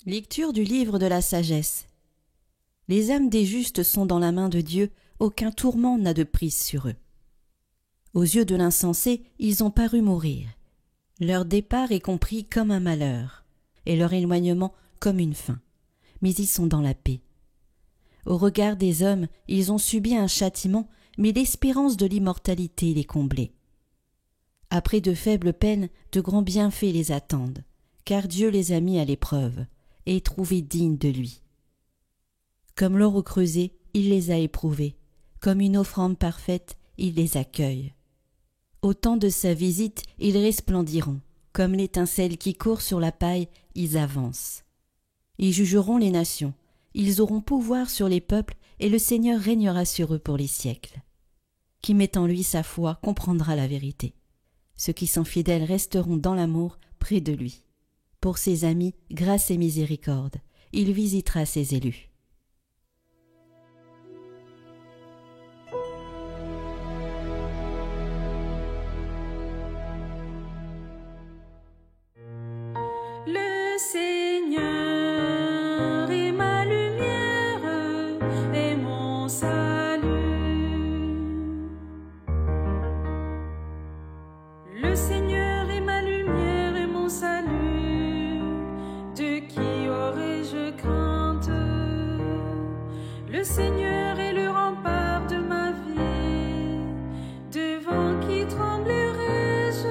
Lecture du livre de la sagesse. Les âmes des justes sont dans la main de Dieu, aucun tourment n'a de prise sur eux. Aux yeux de l'insensé, ils ont paru mourir. Leur départ est compris comme un malheur, et leur éloignement comme une fin. Mais ils sont dans la paix. Au regard des hommes, ils ont subi un châtiment, mais l'espérance de l'immortalité les comblait. Après de faibles peines, de grands bienfaits les attendent, car Dieu les a mis à l'épreuve, et trouvés dignes de lui. Comme l'or au creuset, il les a éprouvés, comme une offrande parfaite, il les accueille. Au temps de sa visite, ils resplendiront, comme l'étincelle qui court sur la paille, ils avancent. Ils jugeront les nations, ils auront pouvoir sur les peuples, et le Seigneur régnera sur eux pour les siècles. Qui met en lui sa foi comprendra la vérité. Ceux qui sont fidèles resteront dans l'amour près de lui. Pour ses amis, grâce et miséricorde, il visitera ses élus. Le Seigneur est ma lumière et mon salut. Le Seigneur est ma lumière et mon salut. De qui aurais-je crainte? Le Seigneur est le rempart de ma vie. Devant qui tremblerais-je?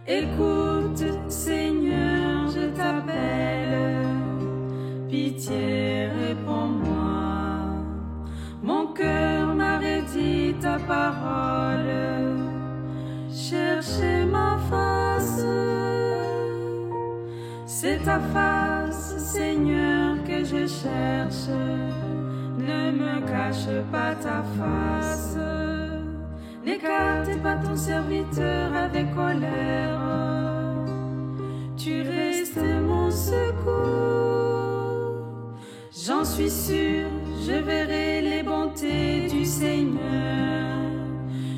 Écoute, Seigneur, je t'appelle. Pitié, réponds-moi. Mon cœur m'a redit ta parole. Cherchez ma face. C'est ta face, Seigneur, que je cherche. Ne me cache pas ta face. N'écarte pas ton serviteur avec colère. Tu restes mon secours. J'en suis sûre, je verrai les bontés du Seigneur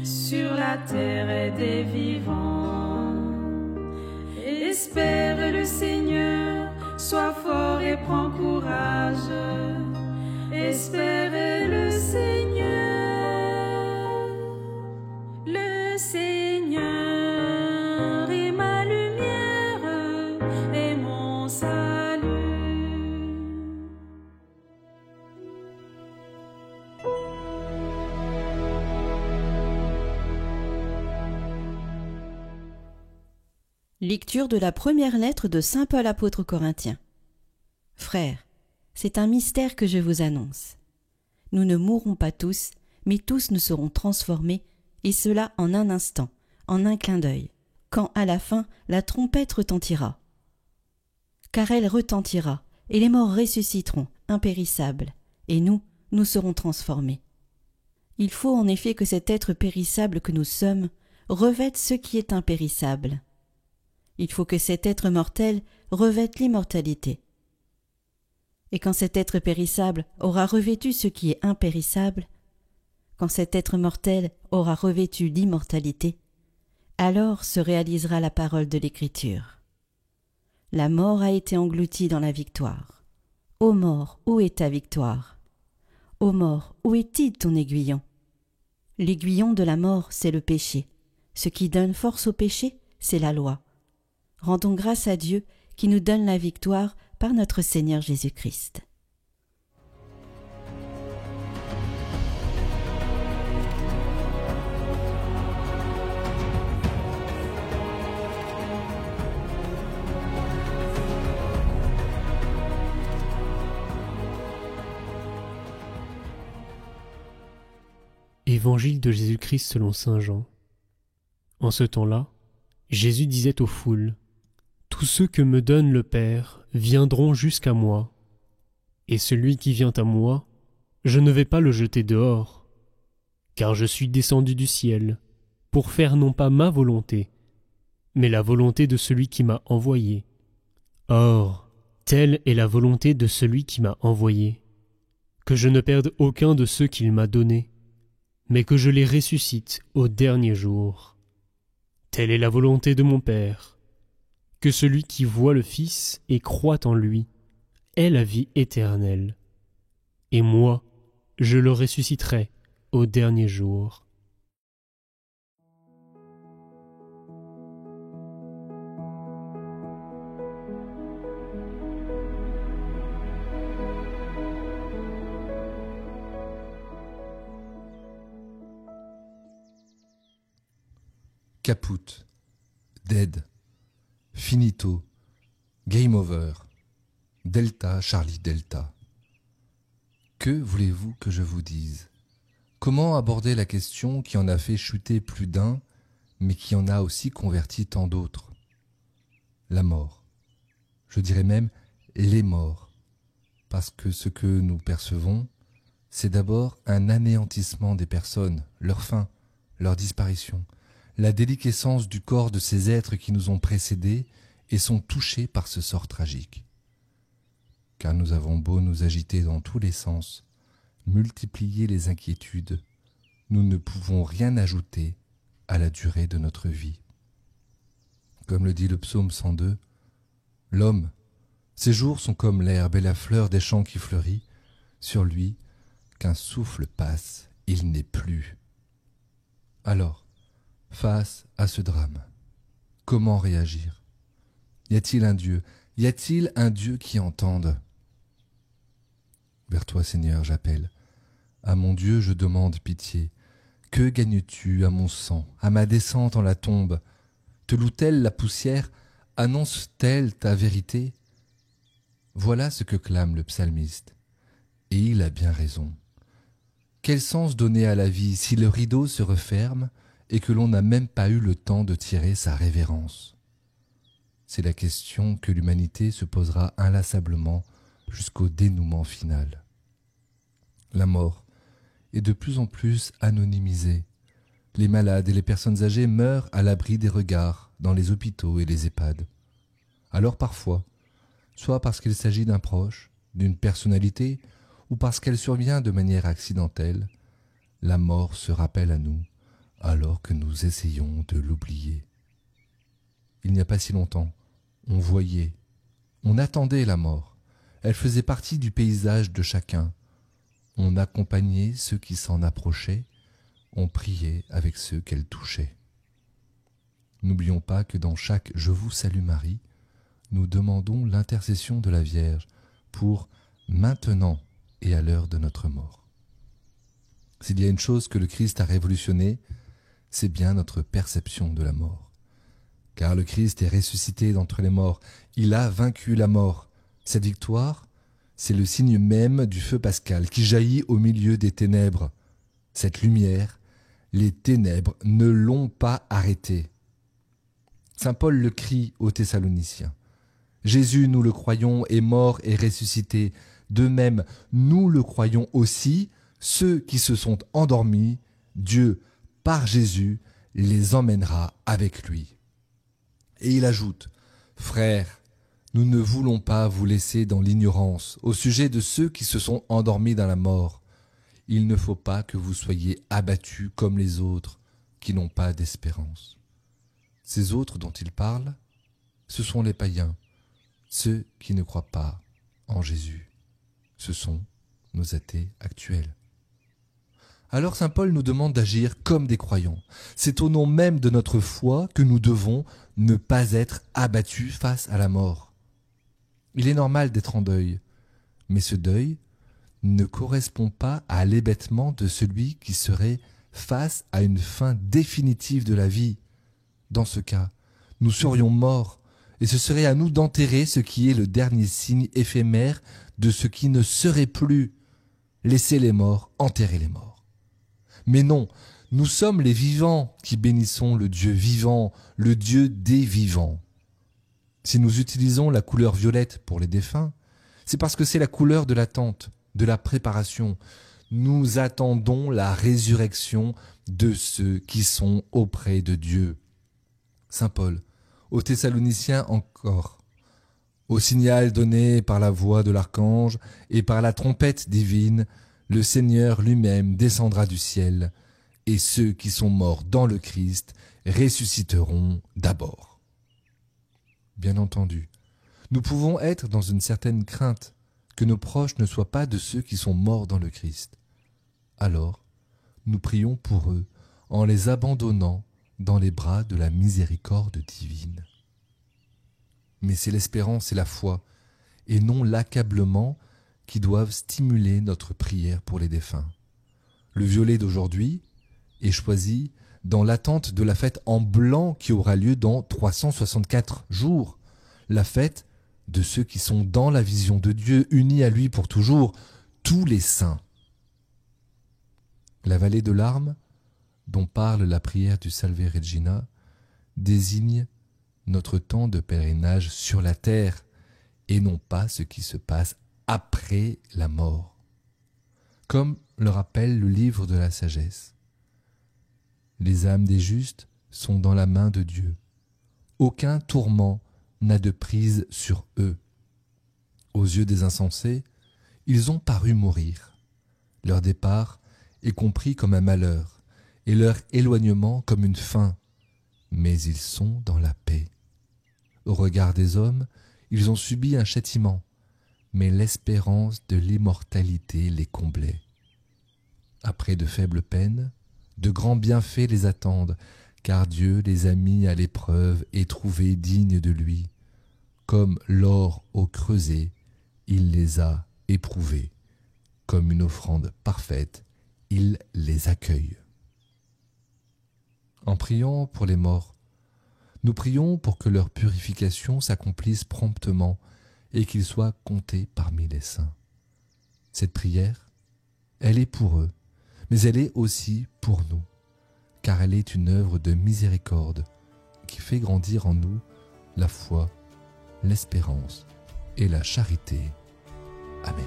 sur la terre et des vivants. Espère le Seigneur, sois fort et prends courage. Espère le Seigneur. Le Seigneur est ma lumière et mon salut. Lecture de la première lettre de saint Paul apôtre aux Corinthiens. Frères, c'est un mystère que je vous annonce. Nous ne mourrons pas tous, mais tous nous serons transformés, et cela en un instant, en un clin d'œil, quand à la fin la trompette retentira. Car elle retentira, et les morts ressusciteront, impérissables, et nous serons transformés. Il faut en effet que cet être périssable que nous sommes revête ce qui est impérissable. Il faut que cet être mortel revête l'immortalité. Et quand cet être périssable aura revêtu ce qui est impérissable, quand cet être mortel aura revêtu l'immortalité, alors se réalisera la parole de l'Écriture. La mort a été engloutie dans la victoire. Ô mort, où est ta victoire? Ô mort, où est-il ton aiguillon? L'aiguillon de la mort, c'est le péché. Ce qui donne force au péché, c'est la loi. Rendons grâce à Dieu qui nous donne la victoire par notre Seigneur Jésus-Christ. Évangile de Jésus-Christ selon saint Jean. En ce temps-là, Jésus disait aux foules: Tous ceux que me donne le Père viendront jusqu'à moi, et celui qui vient à moi, je ne vais pas le jeter dehors, car je suis descendu du ciel pour faire non pas ma volonté, mais la volonté de celui qui m'a envoyé. Or, telle est la volonté de celui qui m'a envoyé, que je ne perde aucun de ceux qu'il m'a donnés, mais que je les ressuscite au dernier jour. Telle est la volonté de mon Père, que celui qui voit le Fils et croit en lui ait la vie éternelle. Et moi, je le ressusciterai au dernier jour. Caput, dead, finito, game over, delta Charlie Delta. Que voulez-vous que je vous dise? Comment aborder la question qui en a fait chuter plus d'un, mais qui en a aussi converti tant d'autres? La mort. Je dirais même les morts, parce que ce que nous percevons, c'est d'abord un anéantissement des personnes, leur fin, leur disparition, la déliquescence du corps de ces êtres qui nous ont précédés et sont touchés par ce sort tragique. Car nous avons beau nous agiter dans tous les sens, multiplier les inquiétudes, nous ne pouvons rien ajouter à la durée de notre vie. Comme le dit le psaume 102, « L'homme, ses jours sont comme l'herbe et la fleur des champs qui fleurit, sur lui, qu'un souffle passe, il n'est plus. » Alors, face à ce drame, comment réagir? Y a-t-il un Dieu? Y a-t-il un Dieu qui entende? Vers toi, Seigneur, j'appelle. À mon Dieu, je demande pitié. Que gagnes-tu à mon sang, à ma descente en la tombe? Te loue-t-elle la poussière? Annonce-t-elle ta vérité? Voilà ce que clame le psalmiste. Et il a bien raison. Quel sens donner à la vie si le rideau se referme et que l'on n'a même pas eu le temps de tirer sa révérence? C'est la question que l'humanité se posera inlassablement jusqu'au dénouement final. La mort est de plus en plus anonymisée. Les malades et les personnes âgées meurent à l'abri des regards dans les hôpitaux et les EHPAD. Alors parfois, soit parce qu'il s'agit d'un proche, d'une personnalité, ou parce qu'elle survient de manière accidentelle, la mort se rappelle à nous alors que nous essayons de l'oublier. Il n'y a pas si longtemps, on voyait, on attendait la mort. Elle faisait partie du paysage de chacun. On accompagnait ceux qui s'en approchaient, on priait avec ceux qu'elle touchait. N'oublions pas que dans chaque « Je vous salue Marie », nous demandons l'intercession de la Vierge pour maintenant et à l'heure de notre mort. S'il y a une chose que le Christ a révolutionnée, c'est bien notre perception de la mort. Car le Christ est ressuscité d'entre les morts, il a vaincu la mort. Cette victoire, c'est le signe même du feu pascal qui jaillit au milieu des ténèbres. Cette lumière, les ténèbres ne l'ont pas arrêtée. Saint Paul le crie aux Thessaloniciens. Jésus, nous le croyons, est mort et ressuscité. De même, nous le croyons aussi, ceux qui se sont endormis, Dieu, par Jésus, les emmènera avec lui. Et il ajoute, « Frères, nous ne voulons pas vous laisser dans l'ignorance au sujet de ceux qui se sont endormis dans la mort. Il ne faut pas que vous soyez abattus comme les autres qui n'ont pas d'espérance. » Ces autres dont il parle, ce sont les païens, ceux qui ne croient pas en Jésus. Ce sont nos athées actuels. Alors saint Paul nous demande d'agir comme des croyants. C'est au nom même de notre foi que nous devons ne pas être abattus face à la mort. Il est normal d'être en deuil, mais ce deuil ne correspond pas à l'hébétement de celui qui serait face à une fin définitive de la vie. Dans ce cas, nous serions morts, et ce serait à nous d'enterrer ce qui est le dernier signe éphémère de ce qui ne serait plus. Laissez les morts enterrer les morts. Mais non, nous sommes les vivants qui bénissons le Dieu vivant, le Dieu des vivants. Si nous utilisons la couleur violette pour les défunts, c'est parce que c'est la couleur de l'attente, de la préparation. Nous attendons la résurrection de ceux qui sont auprès de Dieu. Saint Paul, aux Thessaloniciens encore, au signal donné par la voix de l'archange et par la trompette divine, le Seigneur lui-même descendra du ciel, et ceux qui sont morts dans le Christ ressusciteront d'abord. bien entendu. Nous pouvons être dans une certaine crainte que nos proches ne soient pas de ceux qui sont morts dans le Christ. Alors, nous prions pour eux en les abandonnant dans les bras de la miséricorde divine. Mais c'est l'espérance et la foi, et non l'accablement, qui doivent stimuler notre prière pour les défunts. Le violet d'aujourd'hui est choisi dans l'attente de la fête en blanc qui aura lieu dans 364 jours, la fête de ceux qui sont dans la vision de Dieu, unis à lui pour toujours, tous les saints. La vallée de larmes, dont parle la prière du Salve Regina, désigne notre temps de pèlerinage sur la terre et non pas ce qui se passe après la mort. Comme le rappelle le livre de la sagesse, les âmes des justes sont dans la main de Dieu. Aucun tourment n'a de prise sur eux. Aux yeux des insensés, ils ont paru mourir. Leur départ est compris comme un malheur et leur éloignement comme une fin, mais ils sont dans la paix. Au regard des hommes, ils ont subi un châtiment, mais l'espérance de l'immortalité les comblait. Après de faibles peines, de grands bienfaits les attendent, car Dieu les a mis à l'épreuve et trouvés dignes de lui. Comme l'or au creuset, il les a éprouvés. Comme une offrande parfaite, il les accueille. En priant pour les morts, nous prions pour que leur purification s'accomplisse promptement et qu'ils soient comptés parmi les saints. Cette prière, elle est pour eux, mais elle est aussi pour nous, car elle est une œuvre de miséricorde qui fait grandir en nous la foi, l'espérance et la charité. Amen.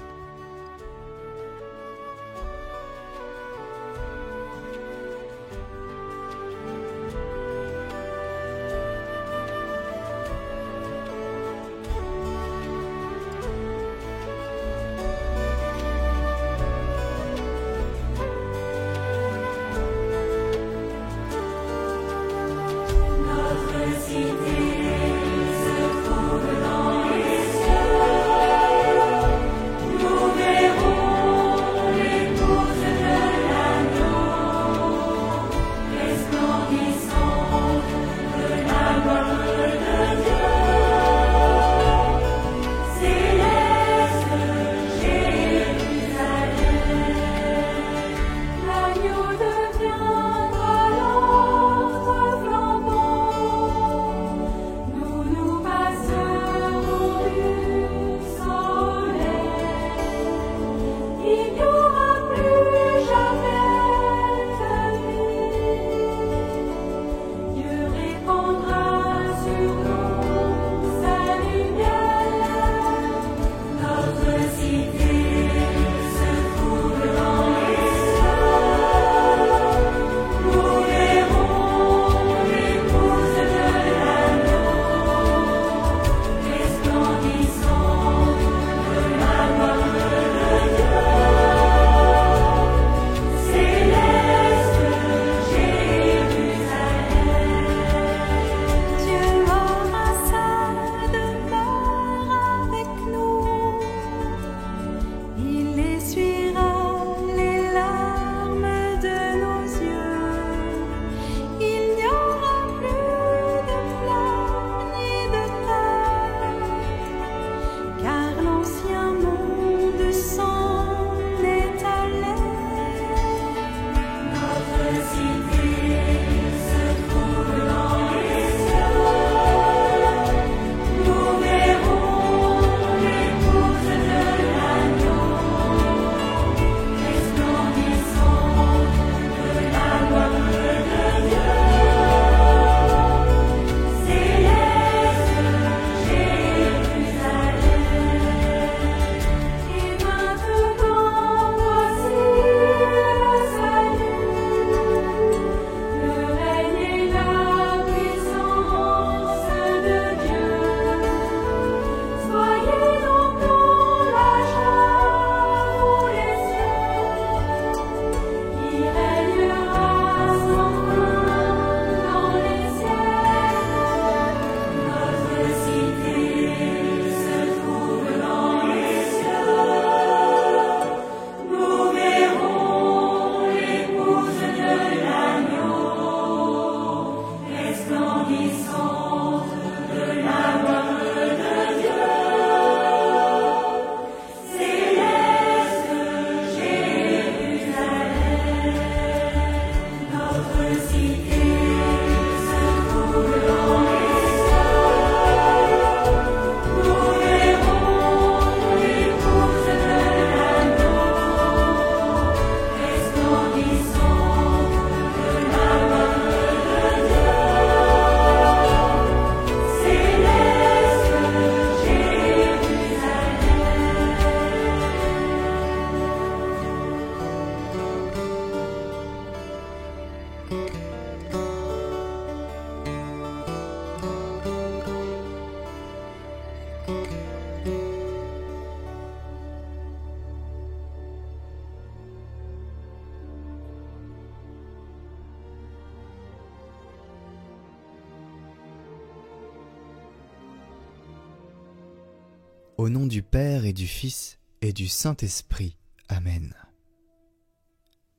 Au nom du Père et du Fils et du Saint-Esprit. Amen.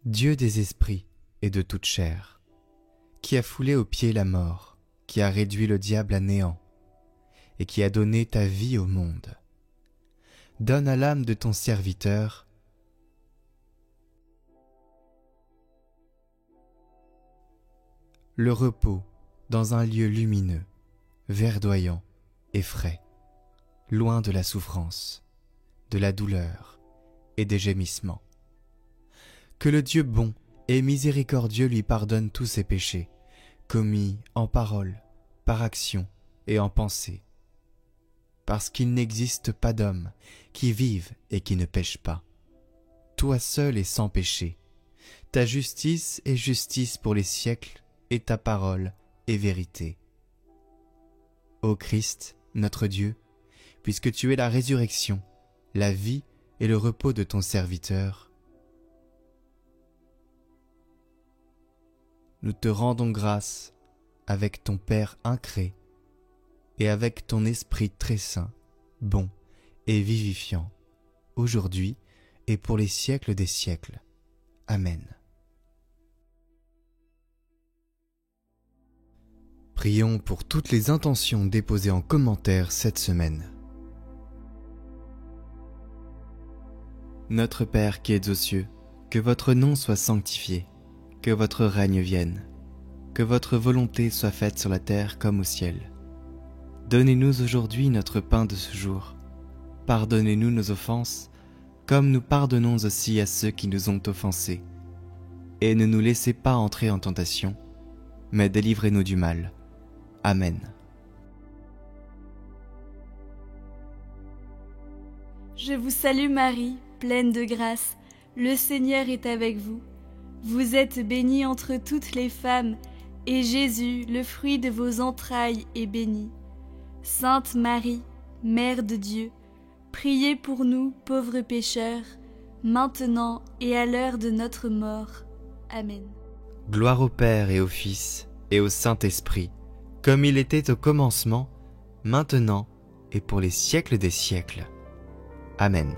Dieu des esprits et de toute chair, qui a foulé aux pieds la mort, qui a réduit le diable à néant, et qui a donné ta vie au monde, donne à l'âme de ton serviteur le repos dans un lieu lumineux, verdoyant et frais, loin de la souffrance, de la douleur et des gémissements. Que le Dieu bon et miséricordieux lui pardonne tous ses péchés, commis en parole, par action et en pensée, parce qu'il n'existe pas d'homme qui vive et qui ne pêche pas. Toi seul est sans péché, ta justice est justice pour les siècles, et ta parole est vérité. Ô Christ, notre Dieu, puisque tu es la résurrection, la vie et le repos de ton serviteur, nous te rendons grâce avec ton Père incré et avec ton Esprit très saint, bon et vivifiant, aujourd'hui et pour les siècles des siècles. Amen. Prions pour toutes les intentions déposées en commentaire cette semaine. Notre Père qui êtes aux cieux, que votre nom soit sanctifié, que votre règne vienne, que votre volonté soit faite sur la terre comme au ciel. Donnez-nous aujourd'hui notre pain de ce jour. Pardonnez-nous nos offenses, comme nous pardonnons aussi à ceux qui nous ont offensés. Et ne nous laissez pas entrer en tentation, mais délivrez-nous du mal. Amen. Je vous salue Marie, pleine de grâce, le Seigneur est avec vous. Vous êtes bénie entre toutes les femmes, et Jésus, le fruit de vos entrailles, est béni. Sainte Marie, Mère de Dieu, priez pour nous, pauvres pécheurs, maintenant et à l'heure de notre mort. Amen. Gloire au Père et au Fils et au Saint-Esprit, comme il était au commencement, maintenant et pour les siècles des siècles. Amen.